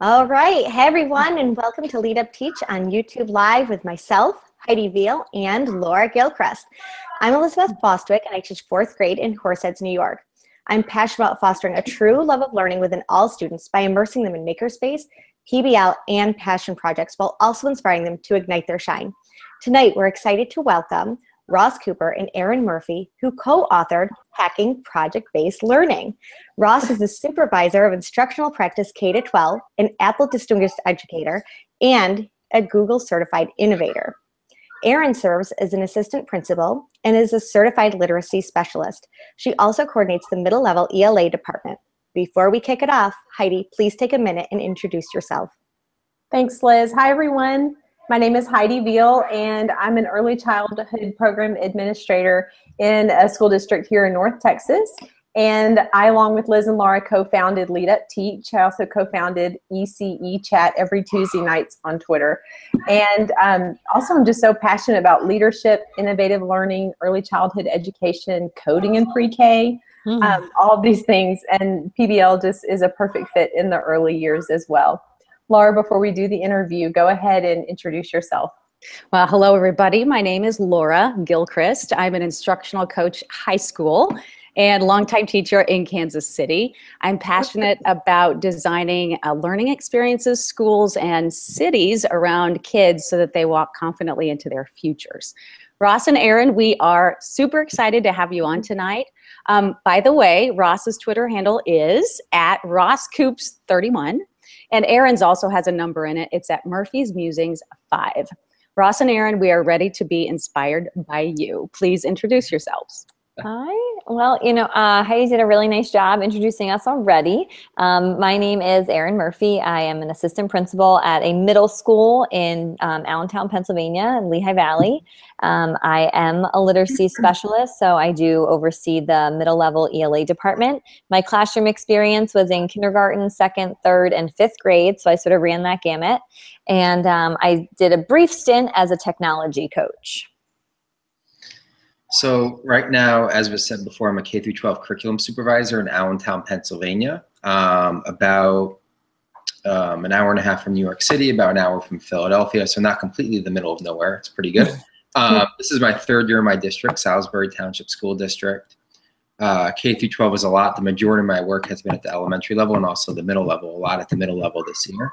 All right. Hey, everyone, and welcome to LeadUpTeach on YouTube Live with myself, Heidi Veal, and Laura Gilchrist. I'm Elizabeth Bostwick, and I teach 4th grade in Horseheads, New York. I'm passionate about fostering a true love of learning within all students by immersing them in makerspace, PBL, and passion projects, while also inspiring them to ignite their shine. Tonight, we're excited to welcome Ross Cooper and Erin Murphy, who co-authored Hacking Project-Based Learning. Ross is the supervisor of instructional practice K-12, an Apple Distinguished Educator, and a Google Certified Innovator. Erin serves as an assistant principal and is a certified literacy specialist. She also coordinates the middle-level ELA department. Before we kick it off, Heidi, please take a minute and introduce yourself. Thanks, Liz. Hi, everyone. My name is Heidi Veal, and I'm an early childhood program administrator in a school district here in North Texas. And I, along with Liz and Laura, co-founded LeadUpTeach. I also co-founded ECE Chat every Tuesday nights on Twitter. And also, I'm just so passionate about leadership, innovative learning, early childhood education, coding in pre-K, all of these things. And PBL just is a perfect fit in the early years as well. Laura, before we do the interview, go ahead and introduce yourself. Well, hello, everybody. My name is Laura Gilchrist. I'm an instructional coach, high school, and longtime teacher in Kansas City. I'm passionate about designing learning experiences, schools, and cities around kids so that they walk confidently into their futures. Ross and Erin, we are super excited to have you on tonight. By the way, Ross's Twitter handle is @RossCoops31. And Erin's also has a number in it. It's at Murphy's Musings 5. Ross and Erin, we are ready to be inspired by you. Please introduce yourselves. Hi. Well, Heidi did a really nice job introducing us already. My name is Erin Murphy. I am an assistant principal at a middle school in Allentown, Pennsylvania, in Lehigh Valley. I am a literacy specialist, so I do oversee the middle level ELA department. My classroom experience was in kindergarten, 2nd, 3rd, and 5th grade, so I sort of ran that gamut. And I did a brief stint as a technology coach. So right now, as was said before, I'm a K-12 curriculum supervisor in Allentown, Pennsylvania, about an hour and a half from New York City, about an hour from Philadelphia, so not completely the middle of nowhere. It's pretty good. This is my 3rd year in my district, Salisbury Township School District. K-12 is a lot. The majority of my work has been at the elementary level and also the middle level, a lot at the middle level this year.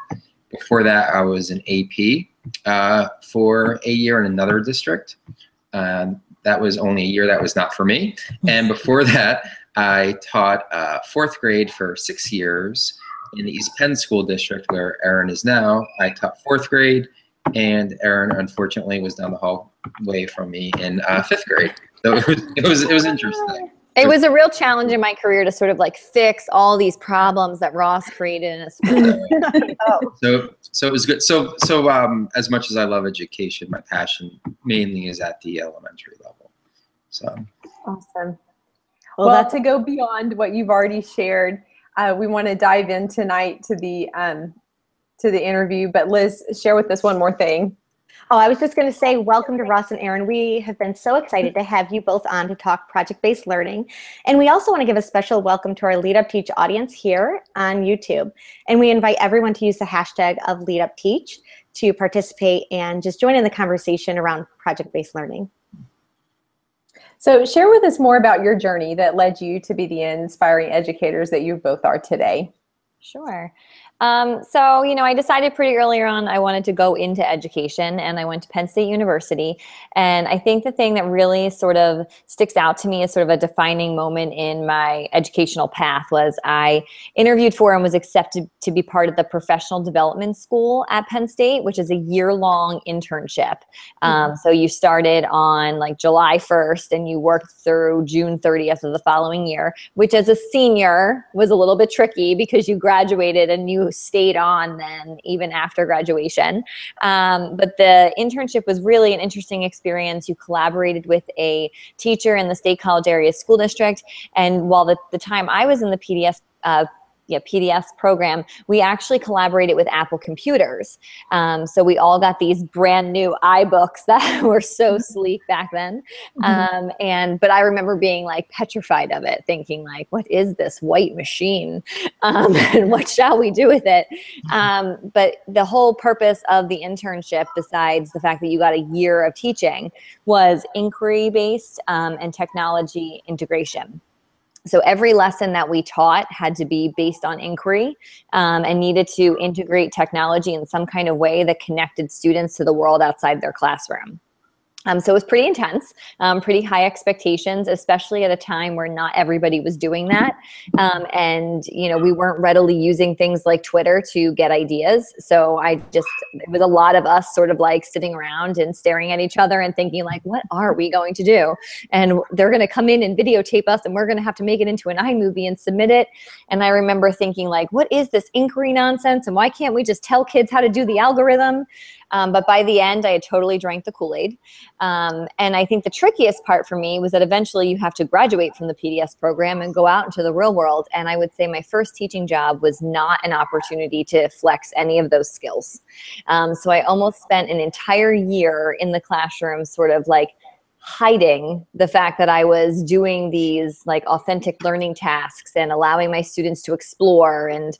Before that, I was an AP for a year in another district. That was only a year. That was not for me. And before that, I taught 4th grade for 6 years in the East Penn School District, where Erin is now. I taught 4th grade, and Erin, unfortunately, was down the hallway from me in 5th grade. So it was interesting. It was a real challenge in my career to sort of like fix all these problems that Ross created in a school. So it was good. So as much as I love education, my passion mainly is at the elementary level. So awesome. Well, to go beyond what you've already shared, we want to dive in tonight to the interview. But Liz, share with us one more thing. Oh, I was just going to say, welcome to Ross and Erin. We have been so excited to have you both on to talk project-based learning. And we also want to give a special welcome to our LeadUpTeach audience here on YouTube. And we invite everyone to use the hashtag of LeadUpTeach to participate and just join in the conversation around project-based learning. So share with us more about your journey that led you to be the inspiring educators that you both are today. Sure. So, I decided pretty early on I wanted to go into education, and I went to Penn State University. And I think the thing that really sort of sticks out to me as sort of a defining moment in my educational path was I interviewed for and was accepted to be part of the professional development school at Penn State, which is a year-long internship. So you started on like July 1st and you worked through June 30th of the following year, which as a senior was a little bit tricky because you graduated and you stayed on then even after graduation. But the internship was really an interesting experience. You collaborated with a teacher in the State College area school district. And while the time I was in the PDS program, we actually collaborated with Apple computers. So we all got these brand new iBooks that were so sleek back then. But I remember being like petrified of it, thinking like, what is this white machine? And what shall we do with it? But the whole purpose of the internship, besides the fact that you got a year of teaching, was inquiry-based and technology integration. So every lesson that we taught had to be based on inquiry and needed to integrate technology in some kind of way that connected students to the world outside their classroom. So it was pretty intense, pretty high expectations, especially at a time where not everybody was doing that. And, we weren't readily using things like Twitter to get ideas. So it was a lot of us sort of like sitting around and staring at each other and thinking like, what are we going to do? And they're going to come in and videotape us and we're going to have to make it into an iMovie and submit it. And I remember thinking like, what is this inquiry nonsense? And why can't we just tell kids how to do the algorithm? But by the end, I had totally drank the Kool-Aid. And I think the trickiest part for me was that eventually you have to graduate from the PDS program and go out into the real world. And I would say my first teaching job was not an opportunity to flex any of those skills. So I almost spent an entire year in the classroom sort of like hiding the fact that I was doing these like authentic learning tasks and allowing my students to explore. And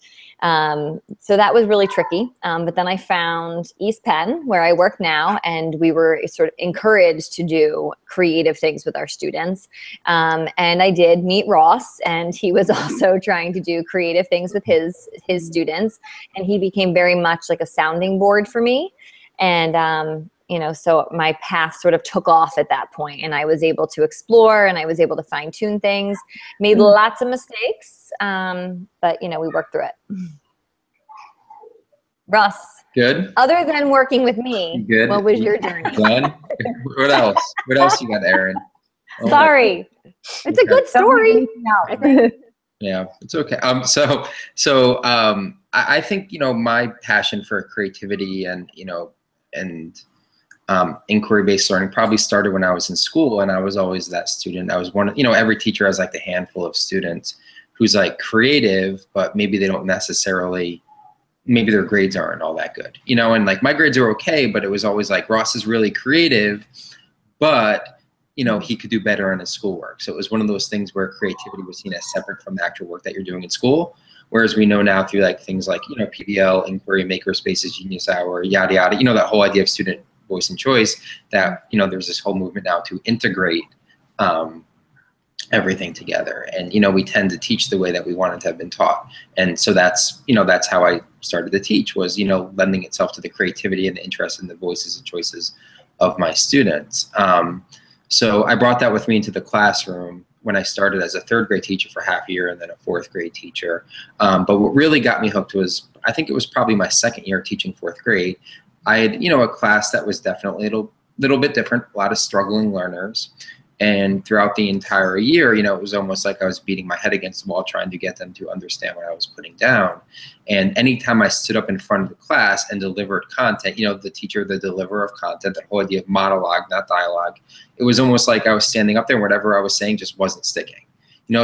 so that was really tricky. But then I found East Penn, where I work now, and we were sort of encouraged to do creative things with our students. And I did meet Ross, and he was also trying to do creative things with his students. And he became very much like a sounding board for me. And so my path sort of took off at that point, and I was able to explore and I was able to fine tune things, made lots of mistakes, but we worked through it. Russ. Good. Other than working with me, Good. What was your journey? Done. What else? What else you got, Erin? Oh, sorry. It's a good story. Yeah, it's okay. I think, my passion for creativity and, inquiry-based learning probably started when I was in school, and I was always that student. I was one of, every teacher has like a handful of students who's like creative, but maybe they don't necessarily, maybe their grades aren't all that good, and like my grades are okay, but it was always like Ross is really creative, but he could do better on his schoolwork. So it was one of those things where creativity was seen as separate from the actual work that you're doing in school. Whereas we know now through like things like, PBL, inquiry, makerspaces, Genius Hour, yada, yada, that whole idea of student voice and choice, that, there's this whole movement now to integrate everything together. And, we tend to teach the way that we wanted to have been taught. And so that's, that's how I started to teach, was, lending itself to the creativity and the interest in the voices and choices of my students. So I brought that with me into the classroom when I started as a third grade teacher for half a year and then a fourth grade teacher. But what really got me hooked was, I think it was probably my second year teaching fourth grade. I had, a class that was definitely a little bit different, a lot of struggling learners. And throughout the entire year, it was almost like I was beating my head against the wall trying to get them to understand what I was putting down. And anytime I stood up in front of the class and delivered content, the teacher, the deliverer of content, the whole idea of monologue, not dialogue, it was almost like I was standing up there and whatever I was saying just wasn't sticking.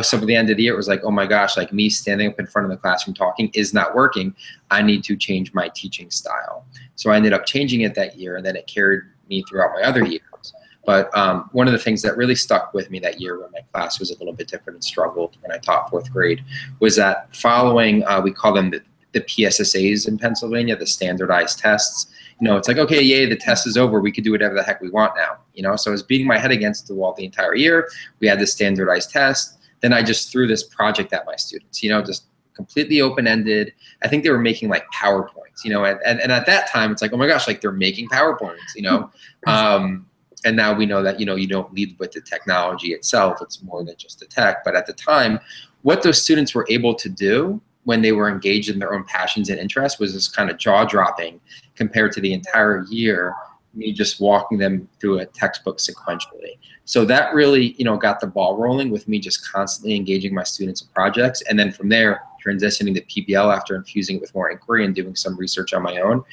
So by the end of the year, it was like, oh my gosh, like me standing up in front of the classroom talking is not working. I need to change my teaching style. So I ended up changing it that year, and then it carried me throughout my other years. But one of the things that really stuck with me that year when my class was a little bit different and struggled when I taught fourth grade was that following, we call them the PSSAs in Pennsylvania, the standardized tests. It's like, okay, yay, the test is over. We could do whatever the heck we want now. So I was beating my head against the wall the entire year. We had this standardized test. Then I just threw this project at my students, just completely open-ended. I think they were making like PowerPoints, and at that time, it's like, oh my gosh, like they're making PowerPoints, And now we know that, you don't lead with the technology itself. It's more than just the tech. But at the time, what those students were able to do when they were engaged in their own passions and interests was this kind of jaw-dropping compared to the entire year, me just walking them through a textbook sequentially. So that really, got the ball rolling with me just constantly engaging my students in projects. And then from there, transitioning to PBL after infusing it with more inquiry and doing some research on my own.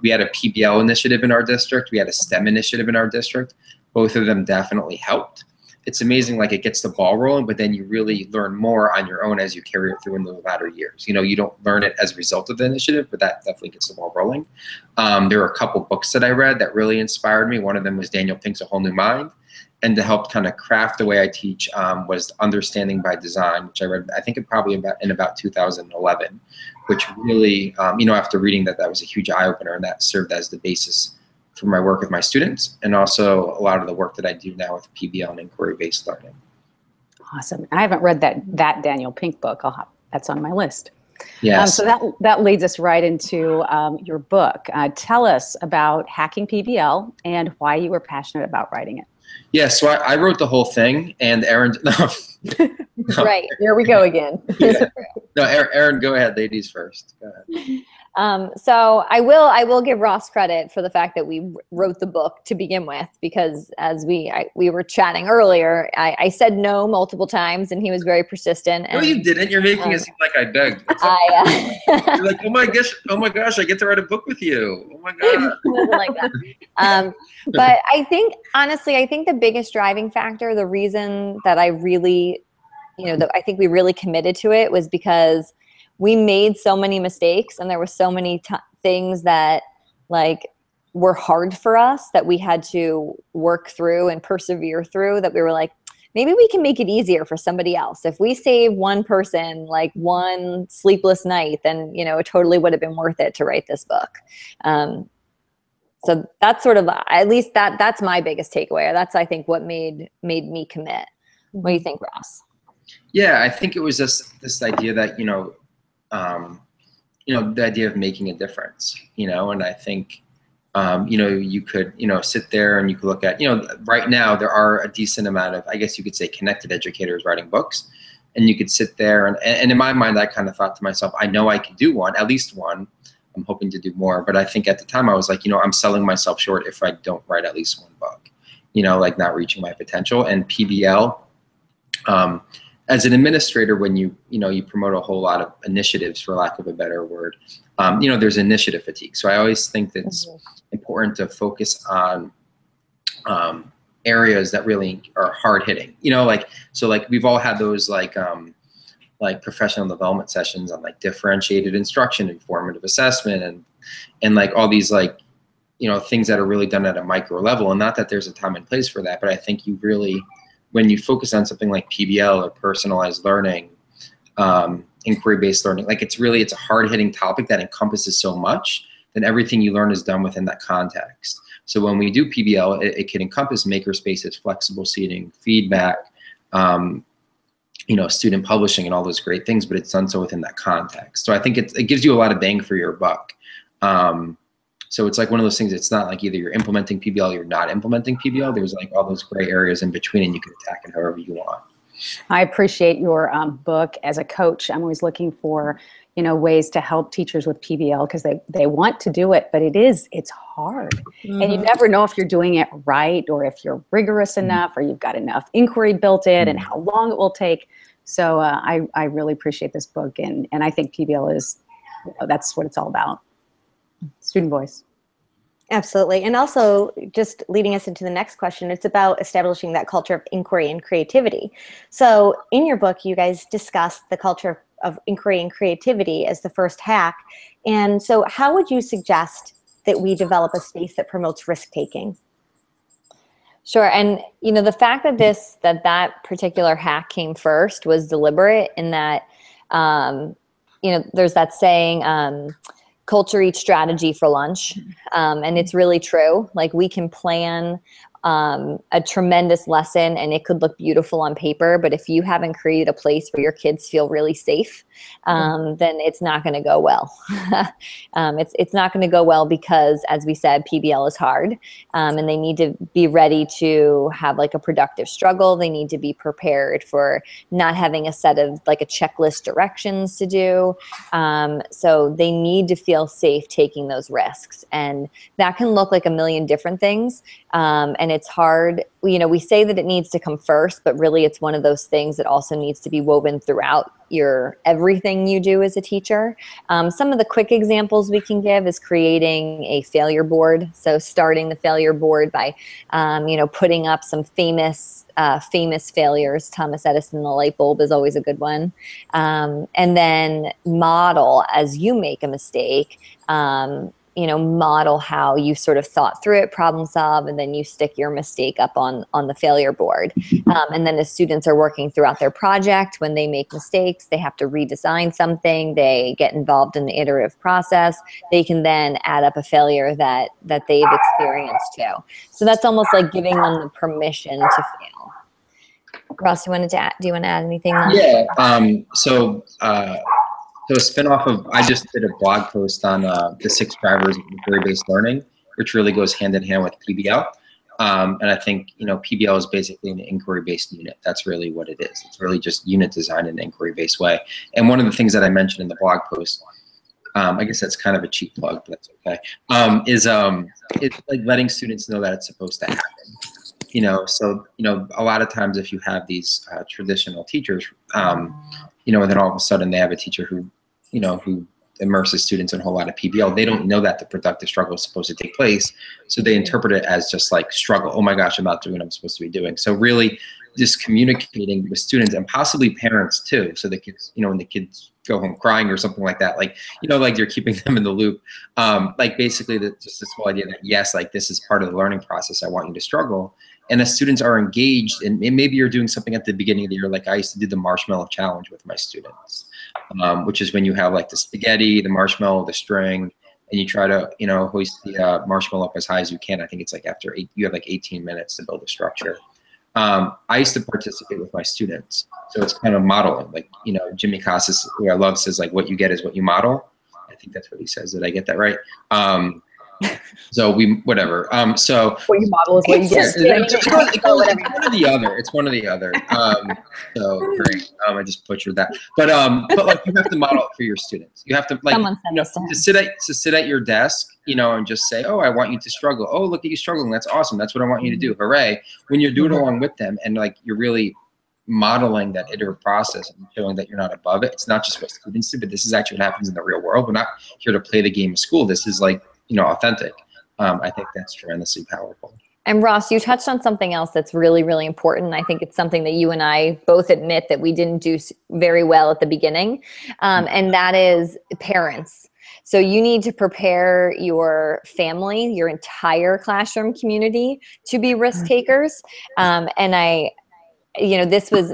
We had a PBL initiative in our district. We had a STEM initiative in our district. Both of them definitely helped. it's amazing, like it gets the ball rolling, but then you really learn more on your own as you carry it through in the latter years. You know, you don't learn it as a result of the initiative, but that definitely gets the ball rolling. There were a couple books that I read that really inspired me. One of them was Daniel Pink's A Whole New Mind. And to help kind of craft the way I teach was Understanding by Design, which I read, I think in about 2011, which really, you know, after reading that, that was a huge eye-opener, and that served as the basis for my work with my students, and also a lot of the work that I do now with PBL and inquiry-based learning. Awesome. I haven't read that Daniel Pink book. That's on my list. Yes. So that leads us right into your book. Tell us about hacking PBL and why you were passionate about writing it. Yeah, so I wrote the whole thing, and Erin, no. Right, here we go again. Yeah. No, Erin, go ahead. Ladies first. Go ahead. So I will give Ross credit for the fact that we wrote the book to begin with, because as we were chatting earlier, I said no multiple times, and he was very persistent. And, no, you didn't. You're making it seem like I begged. You're like, oh my gosh, I get to write a book with you. Oh my god. Like that. But I think, honestly, I think the biggest driving factor, the reason that I really, I think we really committed to it, was because we made so many mistakes, and there were so many things that were hard for us that we had to work through and persevere through, that we were like, maybe we can make it easier for somebody else. If we save one person one sleepless night, then it totally would have been worth it to write this book. So that's sort of, at least that's my biggest takeaway. That's, I think, what made me commit. What do you think, Ross? Yeah, I think it was just this idea that the idea of making a difference, and I think, you could, sit there and you could look at, right now there are a decent amount of, I guess you could say, connected educators writing books, and you could sit there and in my mind, I kind of thought to myself, I know I could do one, at least one. I'm hoping to do more, but I think at the time I was like, I'm selling myself short if I don't write at least one book, not reaching my potential. And PBL, as an administrator, when you promote a whole lot of initiatives, for lack of a better word, there's initiative fatigue. So I always think that it's important to focus on areas that really are hard hitting. We've all had those professional development sessions on differentiated instruction, informative assessment, and all these things that are really done at a micro level. And not that there's a time and place for that, but I think you really, when you focus on something like PBL or personalized learning, inquiry-based learning, it's a hard-hitting topic that encompasses so much, then everything you learn is done within that context. So when we do PBL, it can encompass maker spaces, flexible seating, feedback, student publishing, and all those great things, but it's done so within that context. So I think it gives you a lot of bang for your buck. So it's one of those things, it's not either you're implementing PBL or you're not implementing PBL. There's all those gray areas in between, and you can attack it however you want. I appreciate your book. As a coach, I'm always looking for, ways to help teachers with PBL, because they want to do it, but it's hard. Mm-hmm. And you never know if you're doing it right, or if you're rigorous enough, or you've got enough inquiry built in, and how long it will take. So I really appreciate this book, and I think PBL is, that's what it's all about. Student voice. Absolutely. And also, just leading us into the next question, it's about establishing that culture of inquiry and creativity. So in your book, you guys discuss the culture of inquiry and creativity as the first hack. And so how would you suggest that we develop a space that promotes risk-taking? Sure. And, the fact that that particular hack came first was deliberate, in that, there's that saying, culture eats strategy for lunch. And it's really true. We can plan a tremendous lesson, and it could look beautiful on paper, but if you haven't created a place where your kids feel really safe, then it's not going to go well. It's not going to go well because, as we said, PBL is hard, and they need to be ready to have a productive struggle. They need to be prepared for not having a set of a checklist directions to do. So they need to feel safe taking those risks, and that can look like a million different things. And and it's hard. You know, we say that it needs to come first, but really it's one of those things that also needs to be woven throughout your everything you do as a teacher. Some of the quick examples we can give is creating a failure board. So starting the failure board by, you know, putting up some famous failures. Thomas Edison, the light bulb is always a good one. And then model as you make a mistake, you know, model how you sort of thought through it, problem solve, and then you stick your mistake up on the failure board. And then as students are working throughout their project, when they make mistakes, they have to redesign something, they get involved in the iterative process, they can then add up a failure that they've experienced too. So that's almost like giving them the permission to fail. Ross, do you want to add anything? Yeah. So a spin-off of, I just did a blog post on the 6 drivers of inquiry-based learning, which really goes hand in hand with PBL. And I think, you know, PBL is basically an inquiry-based unit. That's really what it is. It's really just unit design in an inquiry-based way. And one of the things that I mentioned in the blog post, I guess that's kind of a cheap plug, but that's okay, is it's like letting students know that it's supposed to happen. You know, so, you know, a lot of times if you have these traditional teachers, you know, and then all of a sudden they have a teacher who, you know, who immerses students in a whole lot of PBL, they don't know that the productive struggle is supposed to take place. So they interpret it as just like struggle. Oh my gosh, I'm not doing what I'm supposed to be doing. So really just communicating with students and possibly parents too. So the kids, you know, when the kids go home crying or something like that, like, you know, like you're keeping them in the loop. Like basically just this whole idea that yes, like this is part of the learning process. I want you to struggle. And the students are engaged, and maybe you're doing something at the beginning of the year, like I used to do the marshmallow challenge with my students, which is when you have like the spaghetti, the marshmallow, the string, and you try to, you know, hoist the marshmallow up as high as you can. I think it's like after you have like 18 minutes to build a structure. I used to participate with my students. So it's kind of modeling, like, you know, Jimmy Casas, who I love, says like, what you get is what you model. I think that's what he says. Did I get that right? So whatever. So what you model is what you get. It's one or the other. It's one or the other. So great. I just butchered that. But like you have to model it for your students. You have to like, you know, to sit at your desk, you know, and just say, oh, I want you to struggle. Oh, look at you struggling. That's awesome. That's what I want you to do. Hooray. When you're doing it along with them and like you're really modeling that iterative process and showing that you're not above it. It's not just what students do, but this is actually what happens in the real world. We're not here to play the game of school. This is like, you know, authentic. I think that's tremendously powerful. And Ross, you touched on something else that's really, really important. I think it's something that you and I both admit that we didn't do very well at the beginning, and that is parents. So you need to prepare your family, your entire classroom community to be risk takers. And you know, this was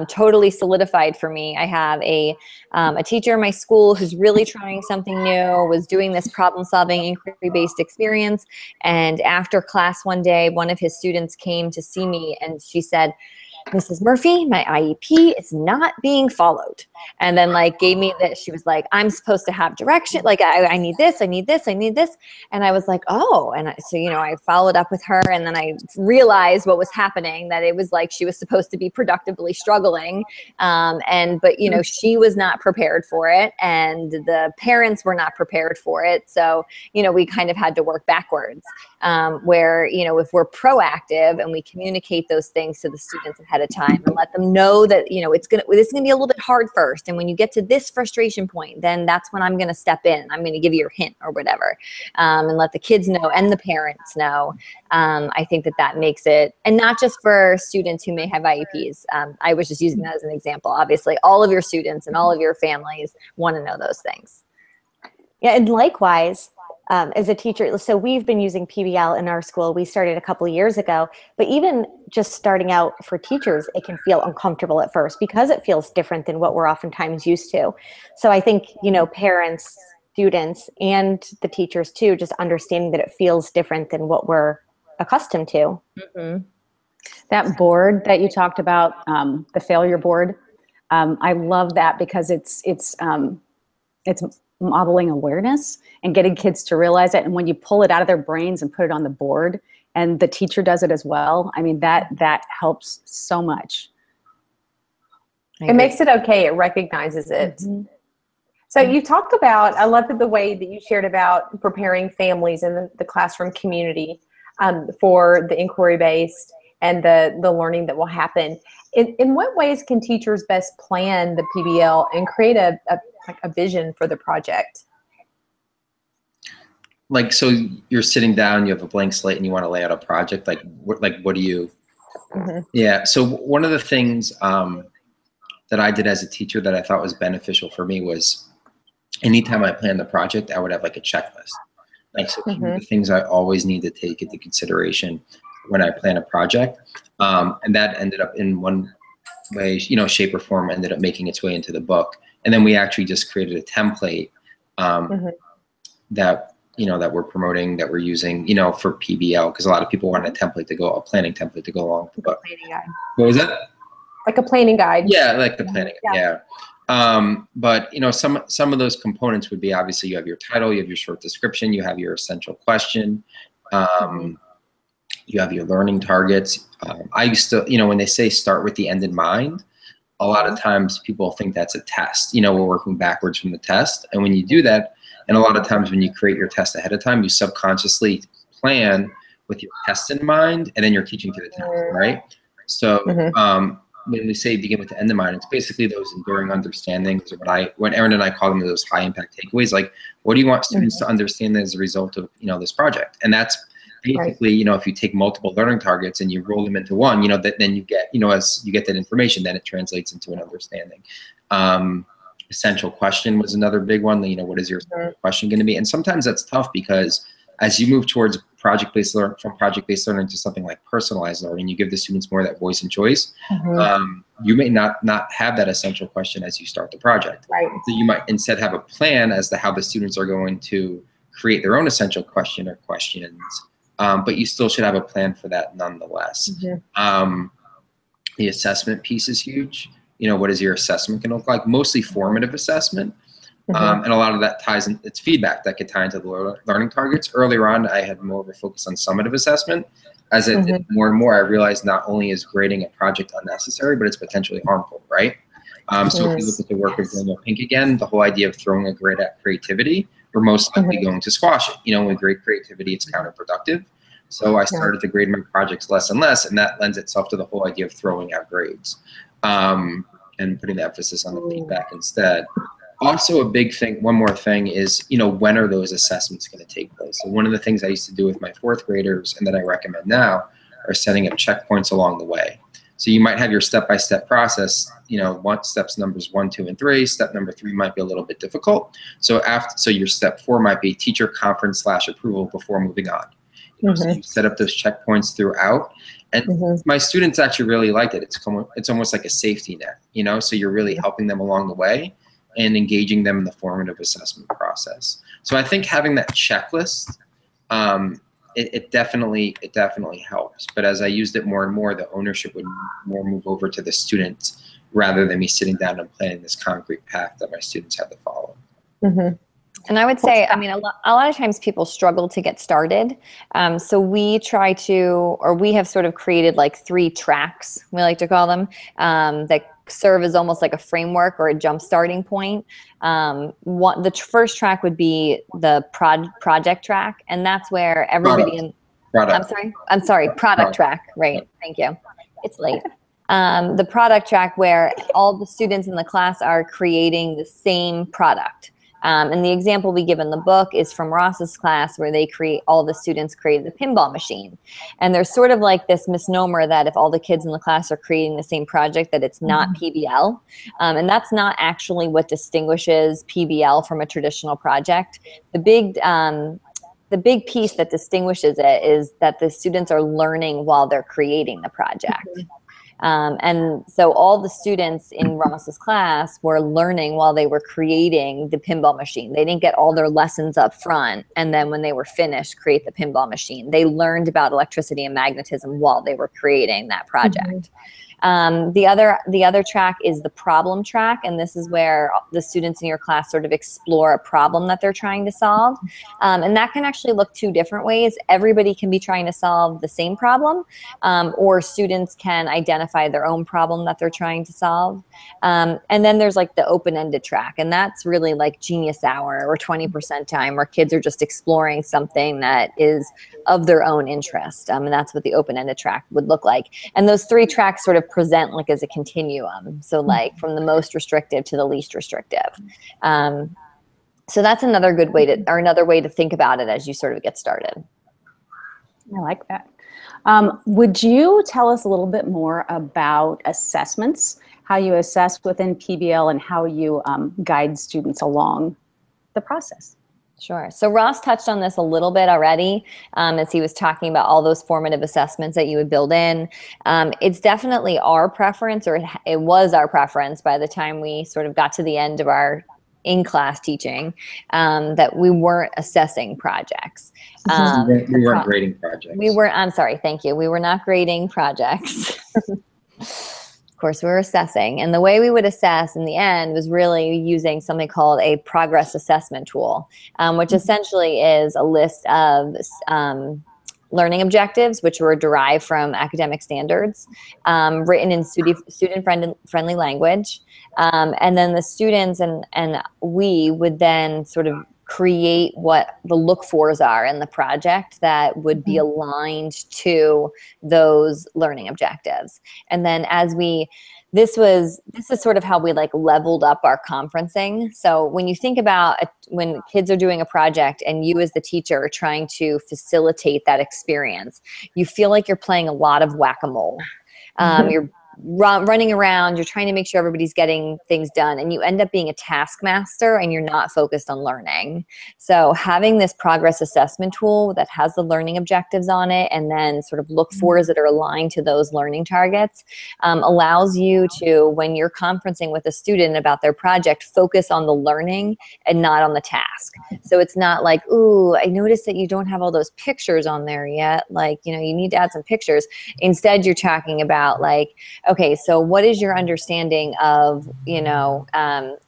totally solidified for me. I have a teacher in my school who's really trying something new, was doing this problem-solving inquiry-based experience. And after class one day, one of his students came to see me and she said, Mrs. Murphy, my IEP is not being followed. And then like gave me that, she was like, I'm supposed to have direction. Like I need this, I need this, I need this. And I was like, oh, and so, you know, I followed up with her and then I realized what was happening, that it was like, she was supposed to be productively struggling. But you know, she was not prepared for it and the parents were not prepared for it. So, you know, we kind of had to work backwards, where, you know, if we're proactive and we communicate those things to the students ahead of time and let them know that, you know, this is gonna be a little bit hard first. And when you get to this frustration point, then that's when I'm gonna step in. I'm gonna give you your hint or whatever, and let the kids know and the parents know. I think that makes it, and not just for students who may have IEPs. I was just using that as an example. Obviously, all of your students and all of your families wanna know those things. Yeah, and likewise, as a teacher, so we've been using PBL in our school. We started a couple of years ago, but even just starting out for teachers, it can feel uncomfortable at first because it feels different than what we're oftentimes used to. So I think, you know, parents, students, and the teachers too, just understanding that it feels different than what we're accustomed to. Mm-hmm. That board that you talked about, the failure board, I love that because it's modeling awareness and getting kids to realize it. And when you pull it out of their brains and put it on the board and the teacher does it as well, I mean, that helps so much. It makes it okay. It recognizes it. Mm-hmm. So you talked about, I love the way that you shared about preparing families in the classroom community. for the inquiry-based and the learning that will happen. In what ways can teachers best plan the PBL and create a vision for the project? Like, so you're sitting down, you have a blank slate, and you want to lay out a project. Like what do you? Mm-hmm. Yeah. So one of the things that I did as a teacher that I thought was beneficial for me was, anytime I planned the project, I would have like a checklist. Like, so the things I always need to take into consideration when I plan a project, and that ended up in one way, shape or form, ended up making its way into the book. And then we actually just created a template that that we're promoting, that we're using, for PBL, because a lot of people want a planning template to go along with the book. Planning guide. What was that? Like a planning guide. Yeah, like the planning. Yeah. But some of those components would be, obviously you have your title, you have your short description, you have your essential question, you have your learning targets. I used to, when they say start with the end in mind, a lot of times people think that's a test. We're working backwards from the test. And when you do that, and a lot of times when you create your test ahead of time, you subconsciously plan with your test in mind, and then you're teaching to the test, right? So when we say begin with the end in mind, it's basically those enduring understandings, or what Erin and I call them, those high impact takeaways. Like, what do you want students to understand as a result of this project? And that's basically, if you take multiple learning targets and you roll them into one, then you get, as you get that information, then it translates into an understanding. Essential question was another big one. What is your question going to be? And sometimes that's tough, because as you move towards project-based learning, from project-based learning to something like personalized learning, you give the students more of that voice and choice. You may not have that essential question as you start the project. Right. So you might instead have a plan as to how the students are going to create their own essential question or questions, but you still should have a plan for that nonetheless. The assessment piece is huge. What is your assessment going to look like? Mostly formative assessment. And a lot of that ties in, it's feedback that could tie into the learning targets. Earlier on, I had more of a focus on summative assessment. As it did more and more, I realized not only is grading a project unnecessary, but it's potentially harmful, right? So if you look at the work of Daniel Pink again, the whole idea of throwing a grade at creativity, we're most likely going to squash it. When we grade creativity, it's counterproductive. So I started to grade my projects less and less, and that lends itself to the whole idea of throwing out grades and putting the emphasis on the feedback instead. Also, a big thing, one more thing is, when are those assessments going to take place? So one of the things I used to do with my fourth graders, and that I recommend now, are setting up checkpoints along the way. So you might have your step-by-step process, steps numbers 1, 2, and 3. Step number 3 might be a little bit difficult. So your step 4 might be teacher conference / approval before moving on. So you set up those checkpoints throughout. And my students actually really liked it. It's almost like a safety net, so you're really helping them along the way and engaging them in the formative assessment process. So I think having that checklist, it definitely helps. But as I used it more and more, the ownership would more move over to the students, rather than me sitting down and planning this concrete path that my students had to follow. And I would say, a lot of times people struggle to get started. So we we have sort of created like 3 tracks, we like to call them, that serve as almost like a framework or a jump starting point. The first track would be the project track, and that's where everybody product track, right? Thank you. It's late. The product track, where all the students in the class are creating the same product. And the example we give in the book is from Ross's class, where all the students created the pinball machine. And there's sort of like this misnomer that if all the kids in the class are creating the same project, that it's not PBL. And that's not actually what distinguishes PBL from a traditional project. The big piece that distinguishes it is that the students are learning while they're creating the project. And so all the students in Ross's class were learning while they were creating the pinball machine. They didn't get all their lessons up front, and then when they were finished, create the pinball machine. They learned about electricity and magnetism while they were creating that project. The other track is the problem track, and this is where the students in your class sort of explore a problem that they're trying to solve. And that can actually look two different ways. Everybody can be trying to solve the same problem, or students can identify their own problem that they're trying to solve. And then there's like the open-ended track, and that's really like Genius Hour or 20% time, where kids are just exploring something that is of their own interest. And that's what the open-ended track would look like. And those three tracks sort of present like as a continuum. So like from the most restrictive to the least restrictive. So that's another good way to, or another way to think about it as you sort of get started. I like that. Would you tell us a little bit more about assessments, how you assess within PBL and how you guide students along the process? Sure. So Ross touched on this a little bit already as he was talking about all those formative assessments that you would build in. It's definitely our preference, or it was our preference by the time we sort of got to the end of our in-class teaching, that we weren't assessing projects. We weren't grading projects. I'm sorry, thank you. We were not grading projects. Of course, we were assessing. And the way we would assess in the end was really using something called a progress assessment tool, which essentially is a list of learning objectives, which were derived from academic standards, written in student-friendly language. And then the students and we would then sort of create what the look-fors are in the project that would be aligned to those learning objectives. And then this is sort of how we like leveled up our conferencing. So when you think about when kids are doing a project and you as the teacher are trying to facilitate that experience, you feel like you're playing a lot of whack-a-mole. You're running around, you're trying to make sure everybody's getting things done, and you end up being a taskmaster and you're not focused on learning. So having this progress assessment tool that has the learning objectives on it and then sort of look-fors that are aligned to those learning targets allows you to, when you're conferencing with a student about their project, focus on the learning and not on the task. So it's not like, ooh, I noticed that you don't have all those pictures on there yet. Like, you need to add some pictures. Instead, you're talking about like, okay, so what is your understanding of,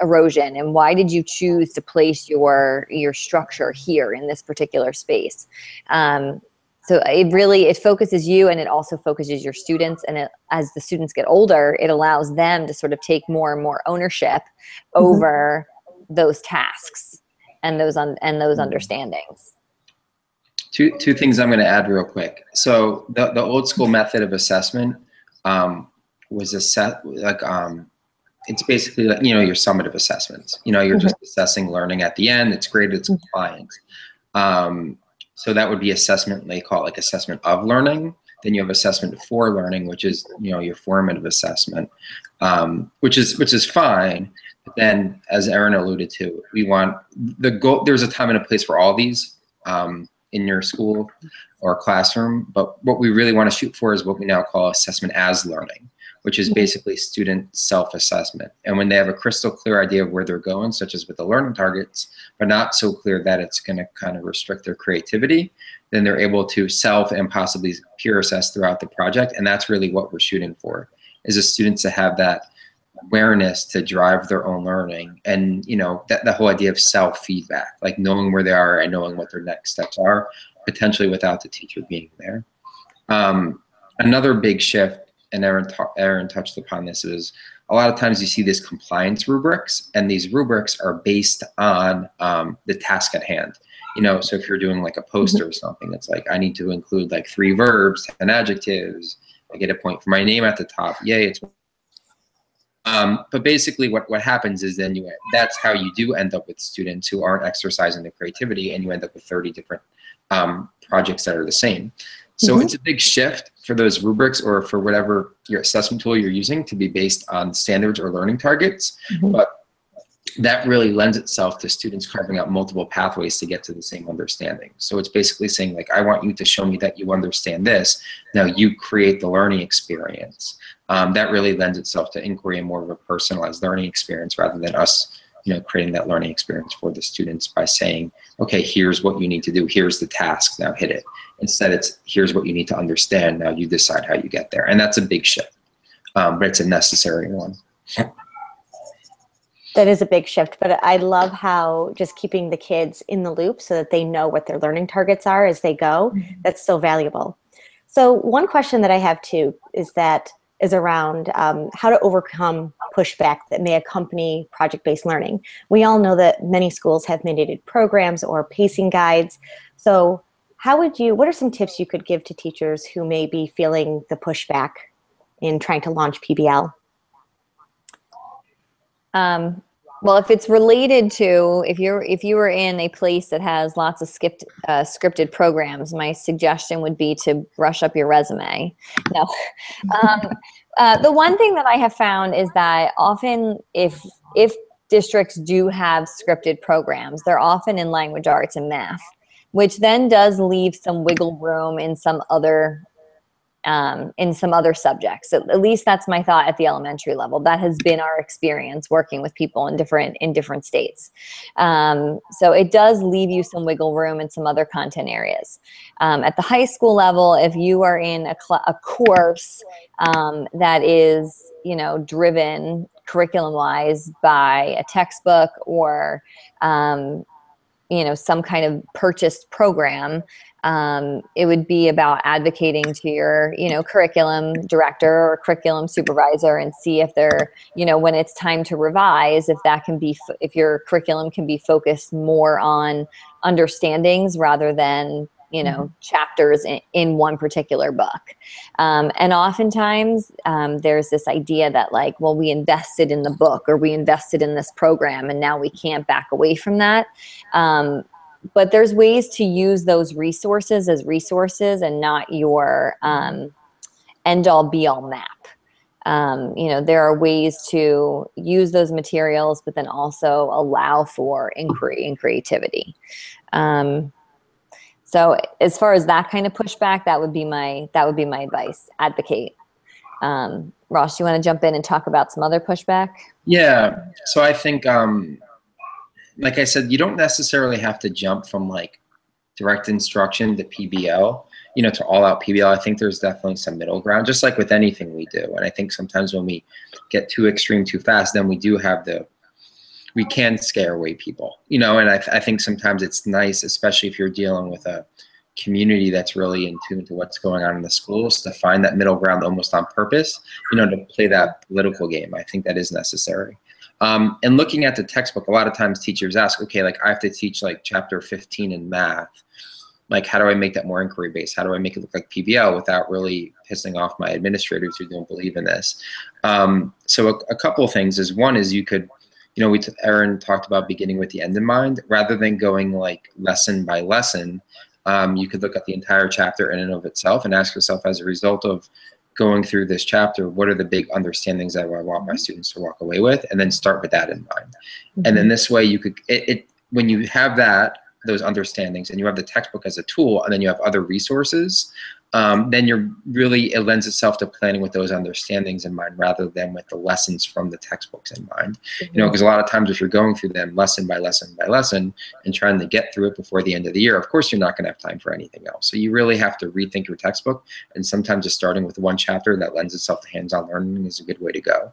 erosion, and why did you choose to place your structure here in this particular space? So it focuses you, and it also focuses your students. And as the students get older, it allows them to sort of take more and more ownership over those tasks and those understandings. Two things I'm going to add real quick. So the old school method of assessment was it's basically like, your summative assessments. You're just assessing learning at the end. It's graded, it's compliance. So that would be assessment. They call it like assessment of learning. Then you have assessment for learning, which is your formative assessment, which is fine. But then, as Erin alluded to, we want the goal. There's a time and a place for all these in your school or classroom. But what we really want to shoot for is what we now call assessment as learning, which is basically student self-assessment. And when they have a crystal clear idea of where they're going, such as with the learning targets, but not so clear that it's going to kind of restrict their creativity, then they're able to self and possibly peer assess throughout the project. And that's really what we're shooting for, is the students to have that awareness to drive their own learning. And, that whole idea of self-feedback, like knowing where they are and knowing what their next steps are, potentially without the teacher being there. Another big shift, and Erin touched upon this, is a lot of times you see these compliance rubrics, and these rubrics are based on the task at hand. So if you're doing like a poster or something, it's like, I need to include like 3 verbs and adjectives. I get a point for my name at the top. Yay, it's but basically what happens is then that's how you do end up with students who aren't exercising their creativity, and you end up with 30 different projects that are the same. So it's a big shift for those rubrics, or for whatever your assessment tool you're using, to be based on standards or learning targets. But that really lends itself to students carving out multiple pathways to get to the same understanding. So it's basically saying, like, I want you to show me that you understand this. Now you create the learning experience. That really lends itself to inquiry and more of a personalized learning experience, rather than us creating that learning experience for the students by saying, okay, here's what you need to do. Here's the task. Now hit it. Instead, it's here's what you need to understand. Now you decide how you get there. And that's a big shift. but it's a necessary one. That is a big shift, but I love how just keeping the kids in the loop so that they know what their learning targets are as they go. That's so valuable. So one question that I have too is around how to overcome pushback that may accompany project-based learning. We all know that many schools have mandated programs or pacing guides. So what are some tips you could give to teachers who may be feeling the pushback in trying to launch PBL? Well, if it's related to, if you were in a place that has lots of scripted programs, my suggestion would be to brush up your resume. No. The one thing that I have found is that often if districts do have scripted programs, they're often in language arts and math, which then does leave some wiggle room in some other subjects. At least that's my thought at the elementary level. That has been our experience working with people in different states. So it does leave you some wiggle room in some other content areas. At the high school level, if you are in a course that is, driven curriculum-wise by a textbook or some kind of purchased program, it would be about advocating to your, curriculum director or curriculum supervisor and see if they're, when it's time to revise, if your curriculum can be focused more on understandings rather than, chapters in one particular book. And oftentimes there's this idea that we invested in the book or we invested in this program and now we can't back away from that. But there's ways to use those resources as resources and not your end-all be-all map. There are ways to use those materials, but then also allow for inquiry and creativity. So as far as that kind of pushback, that would be my advice. Advocate. Ross, you want to jump in and talk about some other pushback? Yeah. So I think, like I said, you don't necessarily have to jump from direct instruction to PBL, to all out PBL. I think there's definitely some middle ground, just like with anything we do. And I think sometimes when we get too extreme too fast, then we can scare away people, and I think sometimes it's nice, especially if you're dealing with a community that's really in tune to what's going on in the schools, to find that middle ground almost on purpose, to play that political game. I think that is necessary. And looking at the textbook, a lot of times teachers ask, okay, I have to teach chapter 15 in math. How do I make that more inquiry based? How do I make it look like PBL without really pissing off my administrators who don't believe in this? So a couple of things is, one is you could, Erin talked about beginning with the end in mind, rather than going lesson by lesson. You could look at the entire chapter in and of itself and ask yourself, as a result of going through this chapter, what are the big understandings that I want my students to walk away with, and then start with that in mind. And then this way you could, when you have those understandings and you have the textbook as a tool, and then you have other resources, then it lends itself to planning with those understandings in mind rather than with the lessons from the textbooks in mind. Because a lot of times if you're going through them lesson by lesson by lesson and trying to get through it before the end of the year, of course you're not going to have time for anything else. So you really have to rethink your textbook, and sometimes just starting with one chapter that lends itself to hands-on learning is a good way to go.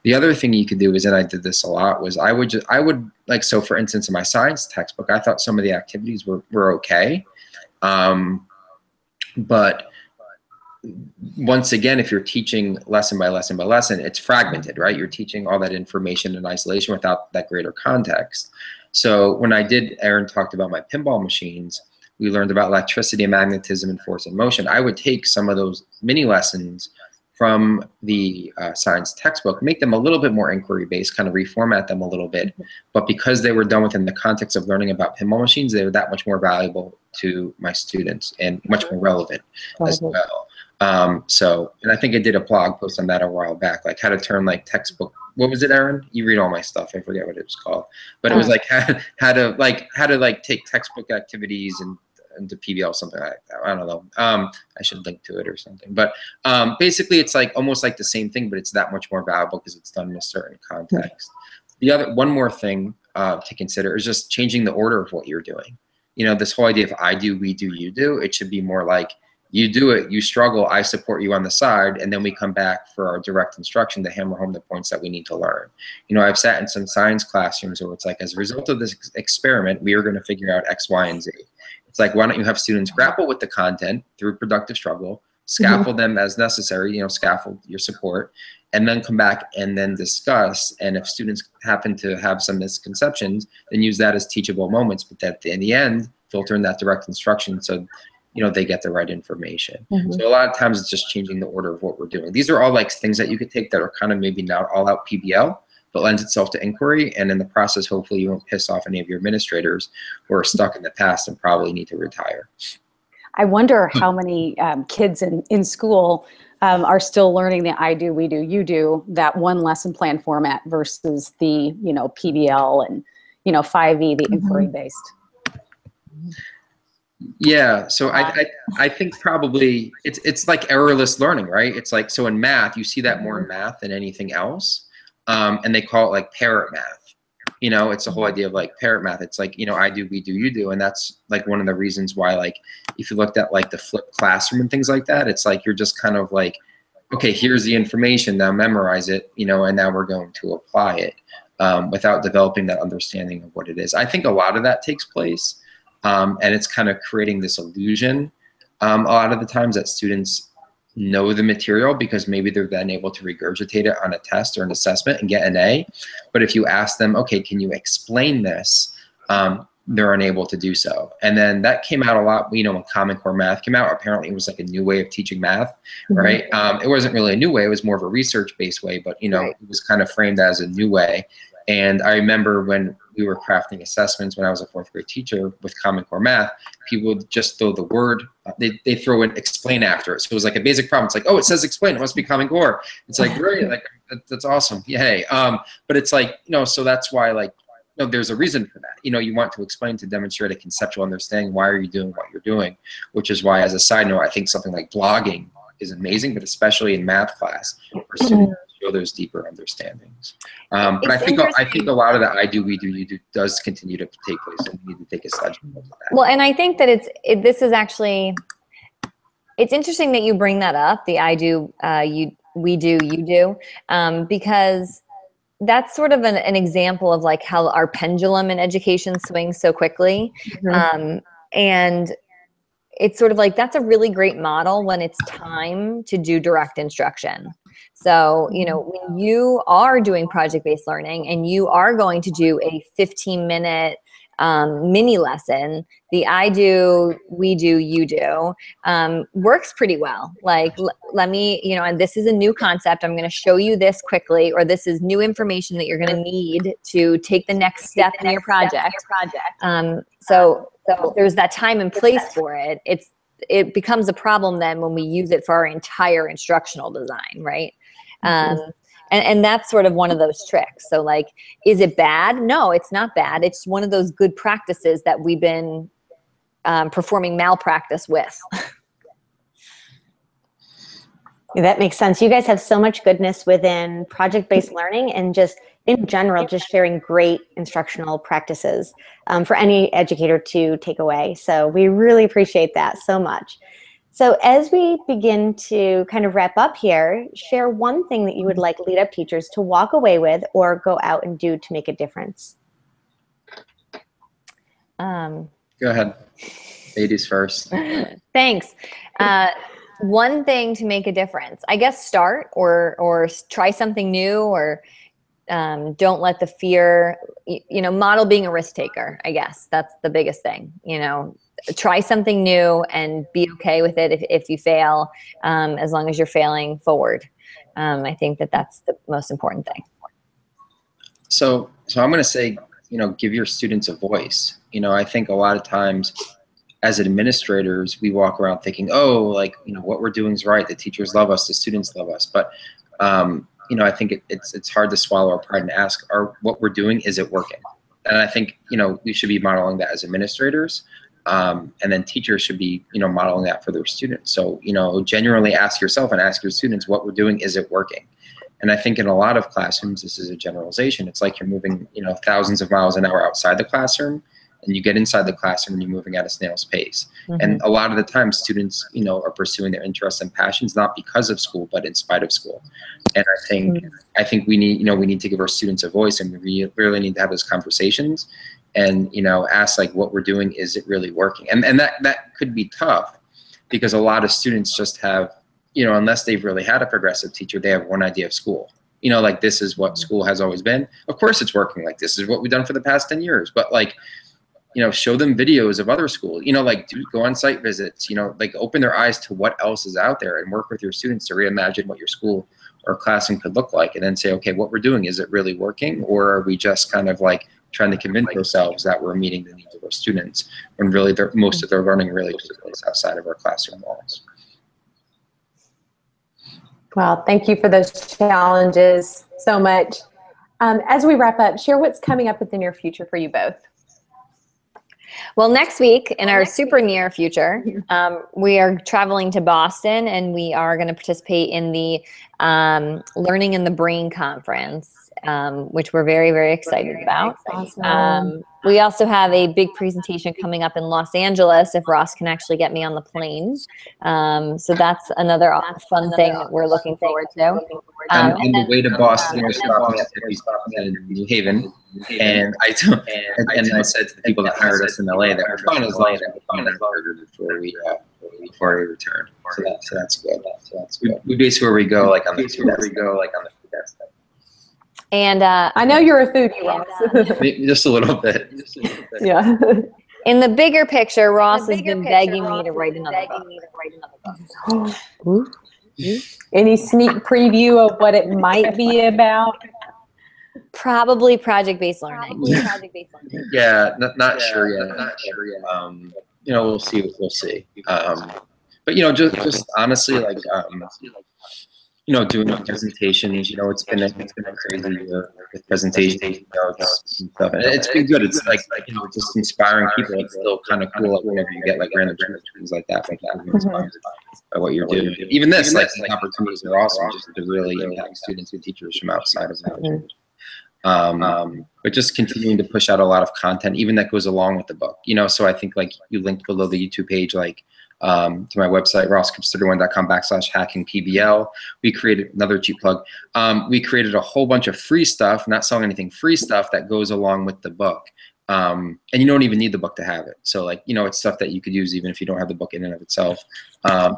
The other thing you could do is, and I did this a lot, was I would so for instance, in my science textbook, I thought some of the activities were okay. But once again, if you're teaching lesson by lesson by lesson, it's fragmented, right? You're teaching all that information in isolation without that greater context. So when Erin talked about my pinball machines, we learned about electricity and magnetism and force and motion. I would take some of those mini lessons from the science textbook, make them a little bit more inquiry-based, kind of reformat them a little bit. But because they were done within the context of learning about pinball machines, they were that much more valuable to my students and much more relevant as well. And I think I did a blog post on that a while back, how to turn textbook. What was it, Erin? You read all my stuff. I forget what it was called, but it was how to take textbook activities and into PBL, something like that. I don't know. I should link to it or something. But basically, it's almost like the same thing, but it's that much more valuable because it's done in a certain context. One more thing to consider is just changing the order of what you're doing. This whole idea of I do, we do, you do. It should be more You do it, you struggle, I support you on the side, and then we come back for our direct instruction to hammer home the points that we need to learn. You know, I've sat in some science classrooms where it's like, as a result of this experiment, we are going to figure out X, Y, and Z. It's like, why don't you have students grapple with the content through productive struggle, scaffold them as necessary, you know, scaffold your support, and then come back and then discuss. And if students happen to have some misconceptions, then use that as teachable moments, but that in the end, filter in that direct instruction so, you know, they get the right information. So a lot of times it's just changing the order of what we're doing. These are all like things that you could take that are kind of maybe not all out PBL, but lends itself to inquiry. And in the process, hopefully you won't piss off any of your administrators who are stuck in the past and probably need to retire. I wonder how many kids in school are still learning the I do, we do, you do, that one lesson plan format versus the, you know, PBL and, you know, 5E, the inquiry based. Yeah, so I think probably it's like errorless learning, right? It's like, so in math, you see that more in math than anything else, and they call it like parrot math. You know, it's the whole idea of like parrot math. It's like, you know, I do, we do, you do, and that's like one of the reasons why, like, if you looked at like the flipped classroom and things like that, it's like you're just kind of like, okay, here's the information, now memorize it, you know, and now we're going to apply it without developing that understanding of what it is. I think a lot of that takes place. And it's kind of creating this illusion a lot of the times that students know the material because maybe they're then able to regurgitate it on a test or an assessment and get an A. But if you ask them, okay, can you explain this? They're unable to do so. And then that came out a lot, you know, when Common Core Math came out. Apparently it was like a new way of teaching math, right? It wasn't really a new way, it was more of a research-based way, but, you know, it was kind of framed as a new way. And I remember when we were crafting assessments when I was a 4th grade teacher with Common Core Math, people would just throw the word, they throw in explain after it. So it was like a basic problem. It's like, oh, it says explain, it must be Common Core. It's like, great, like, that's awesome, yay. But it's like, you know, so that's why, like, you know, there's a reason for that. You know, you want to explain to demonstrate a conceptual understanding. Why are you doing what you're doing? Which is why, as a side note, I think something like blogging is amazing, but especially in math class, for students to show those deeper understandings. But I think a lot of the I do, we do, you do does continue to take place, and we need to take a sledgehammer to that. Well, and I think that this is actually, it's interesting that you bring that up, the I do, we do, you do, because that's sort of an example of like how our pendulum in education swings so quickly. And it's sort of like, that's a really great model when it's time to do direct instruction. So, you know, when you are doing project-based learning and you are going to do a 15-minute mini lesson, the I do, we do, you do works pretty well. Like, let me, you know, and this is a new concept. I'm going to show you this quickly, or this is new information that you're going to need to take the next step in your project. So there's that time and place for it. It becomes a problem then when we use it for our entire instructional design, right? And that's sort of one of those tricks. So like, is it bad? No, it's not bad. It's one of those good practices that we've been performing malpractice with. That makes sense. You guys have so much goodness within project-based learning and just in general, just sharing great instructional practices for any educator to take away. So we really appreciate that so much. So as we begin to kind of wrap up here, share one thing that you would like Lead Up teachers to walk away with or go out and do to make a difference. Go ahead. Ladies first. Thanks. One thing to make a difference, I guess, start or try something new, or don't let the fear, you know, model being a risk taker. I guess that's the biggest thing. You know, try something new and be okay with it if you fail, as long as you're failing forward. I think that's the most important thing. So I'm going to say, you know, give your students a voice. You know, I think a lot of times as administrators, we walk around thinking, oh, like, you know, what we're doing is right. The teachers love us. The students love us. But, you know, I think it's hard to swallow our pride and ask, what we're doing, is it working? And I think, you know, we should be modeling that as administrators. And then teachers should be, you know, modeling that for their students. So, you know, genuinely ask yourself and ask your students, what we're doing, is it working? And I think in a lot of classrooms, this is a generalization. It's like you're moving, you know, thousands of miles an hour outside the classroom and you get inside the classroom and you're moving at a snail's pace. And a lot of the time students, you know, are pursuing their interests and passions, not because of school, but in spite of school. And I think we need, you know, we need to give our students a voice, and we really need to have those conversations and, you know, ask like what we're doing, is it really working? And that could be tough because a lot of students just have, you know, unless they've really had a progressive teacher, they have one idea of school. You know, like this is what school has always been. Of course it's working, like this is what we've done for the past 10 years. But like, you know, show them videos of other schools, you know, like go on site visits, you know, like open their eyes to what else is out there and work with your students to reimagine what your school or classroom could look like, and then say, okay, what we're doing, is it really working? Or are we just kind of like trying to convince ourselves that we're meeting the needs of our students when really most of their learning really takes place outside of our classroom walls? Well, thank you for those challenges so much. As we wrap up, share what's coming up in the near future for you both. Well, next week, in our super near future, we are traveling to Boston, and we are going to participate in the Learning in the Brain Conference, which we're very, very excited about. Awesome. We also have a big presentation coming up in Los Angeles, if Ross can actually get me on the plane. So that's another fun thing that we're looking forward to. And the way to Boston, we're stopping at 50 in New Haven. And I said to the people that hired us in LA that we're fine as long as we find out harder before we return. So that's good. We base where we go, like on the food. And I know you're a foodie, Ross. Just a little bit. Yeah. In the bigger picture, Ross has been begging me to write another book. Any sneak preview of what it might be about? Probably project-based learning. Yeah, not sure yet. You know, we'll see. But you know, just honestly, like you know, doing presentations. You know, it's been a crazy year with presentations, notes, and stuff. And it's been good. It's like you know, just inspiring people. It's still kind of cool. Like whenever you get like random things like that, inspired by what you're doing. Even this, like the opportunities are awesome, just to really impact students and teachers from outside of that. But just continuing to push out a lot of content, even that goes along with the book. You know, so I think like you linked below the YouTube page, like to my website, rosscrips31.com/hackingpbl. We created another cheap plug. We created a whole bunch of free stuff, not selling anything, free stuff that goes along with the book. And you don't even need the book to have it. So like, you know, it's stuff that you could use even if you don't have the book in and of itself.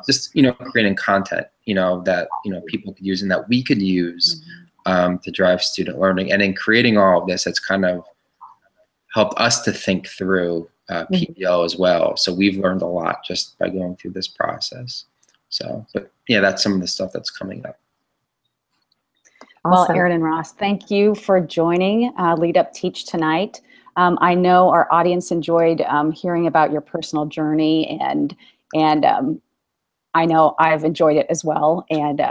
Just, you know, creating content, you know, that, you know, people could use and that we could use to drive student learning. And in creating all of this, it's kind of helped us to think through PBL as well. So we've learned a lot just by going through this process. So, but yeah, that's some of the stuff that's coming up. Well, Erin and Ross, thank you for joining LeadUpTeach tonight. I know our audience enjoyed hearing about your personal journey, and I know I've enjoyed it as well. And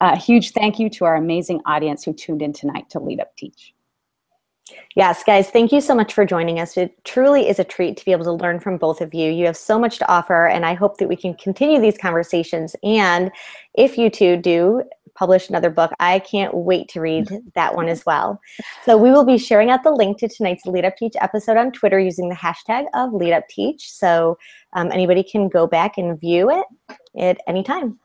a huge thank you to our amazing audience who tuned in tonight to LeadUpTeach. Yes, guys, thank you so much for joining us. It truly is a treat to be able to learn from both of you. You have so much to offer, and I hope that we can continue these conversations. And if you two do publish another book, I can't wait to read that one as well. So we will be sharing out the link to tonight's LeadUpTeach episode on Twitter using the hashtag of LeadUpTeach. So anybody can go back and view it at any time.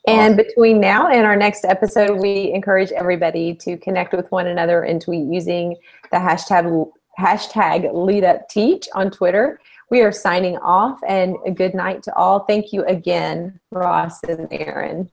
And between now and our next episode, we encourage everybody to connect with one another and tweet using the hashtag LeadUpTeach on Twitter. We are signing off, and a good night to all. Thank you again, Ross and Erin.